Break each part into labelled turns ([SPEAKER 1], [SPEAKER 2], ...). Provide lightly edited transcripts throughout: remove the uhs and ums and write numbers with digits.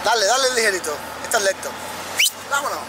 [SPEAKER 1] Dale, dale ligerito. Esto es lento. Vámonos.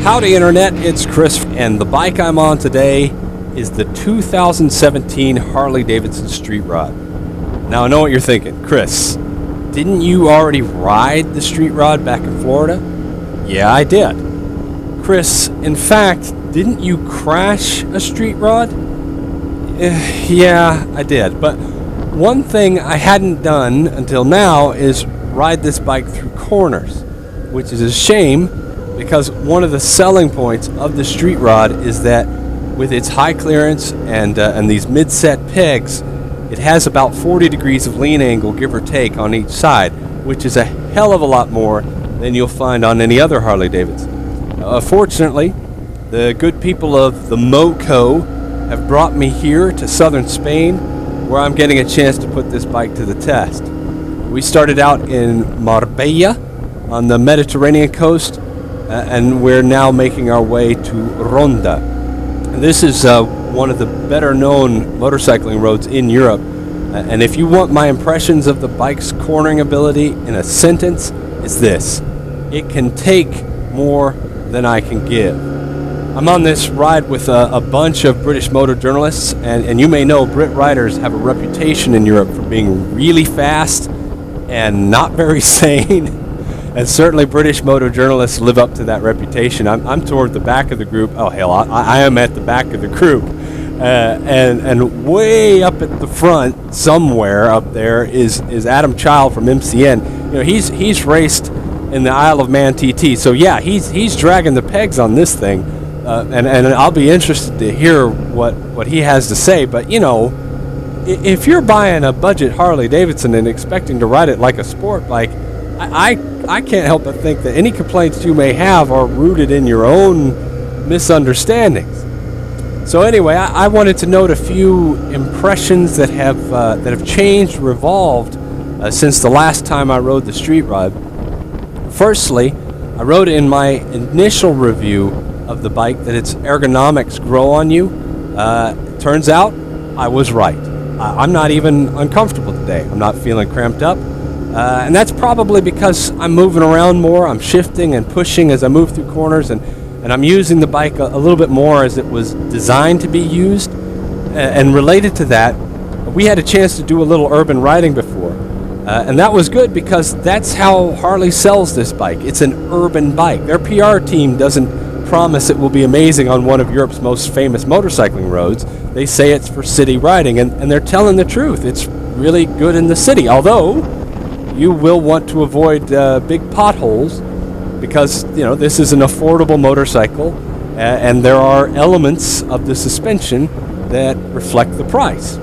[SPEAKER 2] Howdy Internet, it's Chris, and the bike I'm on today is the 2017 Harley-Davidson Street Rod. Now I know what you're thinking, Chris, didn't you already ride the Street Rod back in Florida? Yeah, I did. Chris, in fact, didn't you crash a Street Rod? Yeah, I did, but one thing I hadn't done until now is ride this bike through corners, which is a shame because one of the selling points of the Street Rod is that with its high clearance and these mid-set pegs, it has about 40 degrees of lean angle, give or take, on each side, which is a hell of a lot more than you'll find on any other Harley-Davidson. Fortunately, the good people of the MoCo have brought me here to southern Spain, where I'm getting a chance to put this bike to the test. We started out in Marbella on the Mediterranean coast, and we're now making our way to Ronda. This is one of the better known motorcycling roads in Europe, and if you want my impressions of the bike's cornering ability in a sentence, it's this: it can take more than I can give. I'm on this ride with a bunch of British motor journalists, and you may know Brit riders have a reputation in Europe for being really fast and not very sane. And certainly British motor journalists live up to that reputation. I'm toward the back of the group. Oh, hell, I am at the back of the group. And way up at the front, somewhere up there, is Adam Child from MCN. You know, he's raced in the Isle of Man TT. So, yeah, he's dragging the pegs on this thing. And I'll be interested to hear what he has to say. But, you know, if you're buying a budget Harley-Davidson and expecting to ride it like a sport bike, I can't help but think that any complaints you may have are rooted in your own misunderstandings. So anyway, I wanted to note a few impressions that have changed or evolved since the last time I rode the Street Rod. Firstly, I wrote in my initial review of the bike that its ergonomics grow on you. Turns out I was right. I'm not even uncomfortable today. I'm not feeling cramped up. And that's probably because I'm moving around more, I'm shifting and pushing as I move through corners, and I'm using the bike a little bit more as it was designed to be used. And related to that, we had a chance to do a little urban riding before. And that was good because that's how Harley sells this bike. It's an urban bike. Their PR team doesn't promise it will be amazing on one of Europe's most famous motorcycling roads. They say it's for city riding, and they're telling the truth. It's really good in the city, although you will want to avoid big potholes because, you know, this is an affordable motorcycle and there are elements of the suspension that reflect the price.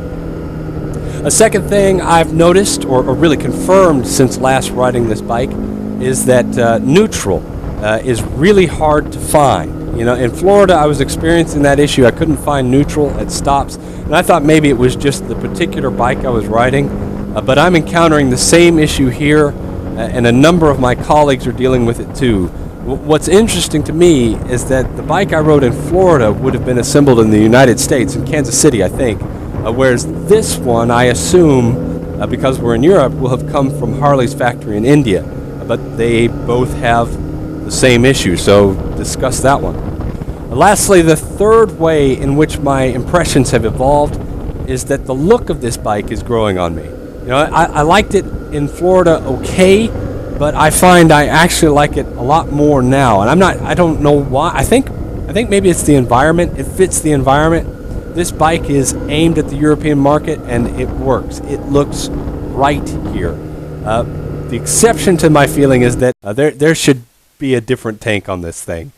[SPEAKER 2] A second thing I've noticed or really confirmed since last riding this bike is that neutral is really hard to find. You know, in Florida I was experiencing that issue. I couldn't find neutral at stops, and I thought maybe it was just the particular bike I was riding. But I'm encountering the same issue here, and a number of my colleagues are dealing with it too. What's interesting to me is that the bike I rode in Florida would have been assembled in the United States, in Kansas City, I think, whereas this one, I assume, because we're in Europe, will have come from Harley's factory in India. But they both have the same issue, so discuss that one. Lastly, the third way in which my impressions have evolved is that the look of this bike is growing on me. You know, I liked it in Florida okay, but I find I actually like it a lot more now. And I don't know why. I think maybe it's the environment. It fits the environment. This bike is aimed at the European market, and it works. It looks right here. The exception to my feeling is that there should be a different tank on this thing.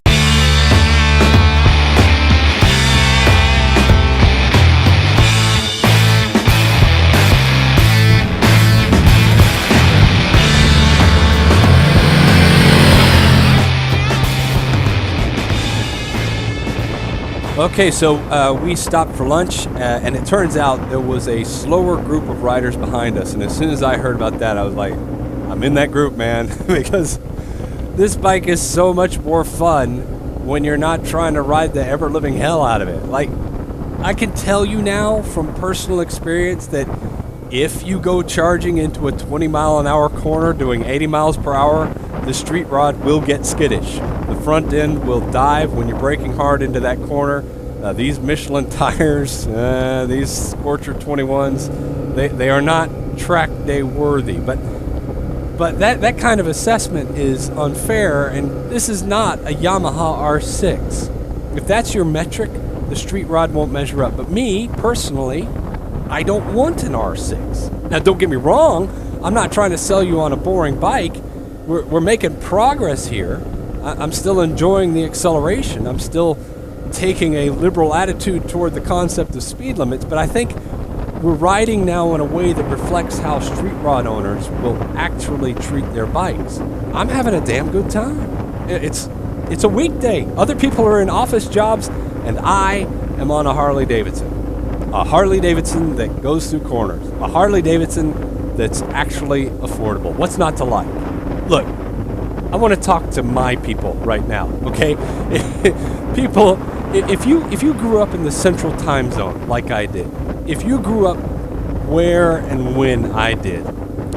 [SPEAKER 2] Okay, so we stopped for lunch, and it turns out there was a slower group of riders behind us. And as soon as I heard about that, I was like, I'm in that group, man, because this bike is so much more fun when you're not trying to ride the ever-living hell out of it. Like, I can tell you now from personal experience that if you go charging into a 20-mile-an-hour corner doing 80 miles per hour, the Street Rod will get skittish. The front end will dive when you're braking hard into that corner. These Michelin tires, these Scorcher 21s, they are not track day worthy. But that kind of assessment is unfair, and this is not a Yamaha R6. If that's your metric, the Street Rod won't measure up. But me, personally, I don't want an R6. Now, don't get me wrong, I'm not trying to sell you on a boring bike. We're making progress here. I'm still enjoying the acceleration. I'm still taking a liberal attitude toward the concept of speed limits, but I think we're riding now in a way that reflects how Street Rod owners will actually treat their bikes. I'm having a damn good time. It's a weekday. Other people are in office jobs, and I am on a Harley-Davidson. A Harley-Davidson that goes through corners. A Harley-Davidson that's actually affordable. What's not to like? Look, I want to talk to my people right now, okay? People, if you grew up in the Central Time Zone like I did, if you grew up where and when I did,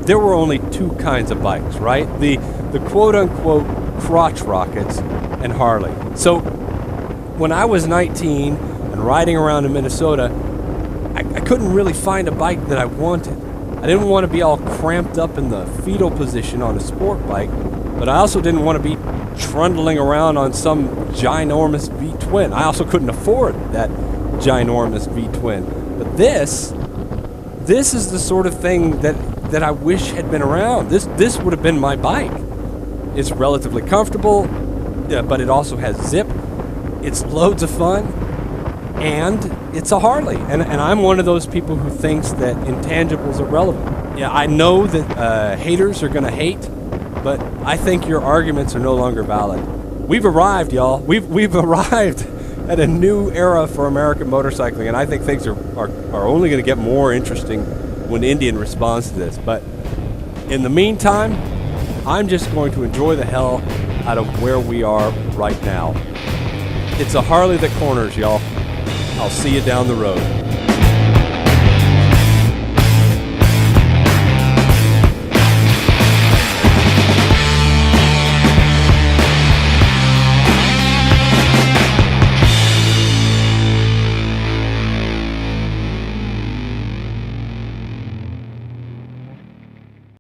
[SPEAKER 2] there were only two kinds of bikes, right? The quote-unquote crotch rockets and Harley. So when I was 19 and riding around in Minnesota, I couldn't really find a bike that I wanted. I didn't want to be all cramped up in the fetal position on a sport bike, but I also didn't want to be trundling around on some ginormous V-twin. I also couldn't afford that ginormous V-twin. But this is the sort of thing that I wish had been around. This would have been my bike. It's relatively comfortable, but it also has zip. It's loads of fun, and it's a Harley. And I'm one of those people who thinks that intangibles are relevant. Yeah, I know that haters are going to hate, but I think your arguments are no longer valid. We've arrived, y'all. We've arrived at a new era for American motorcycling, and I think things are only going to get more interesting when Indian responds to this. But in the meantime, I'm just going to enjoy the hell out of where we are right now. It's a Harley that corners, y'all. I'll see you down the road.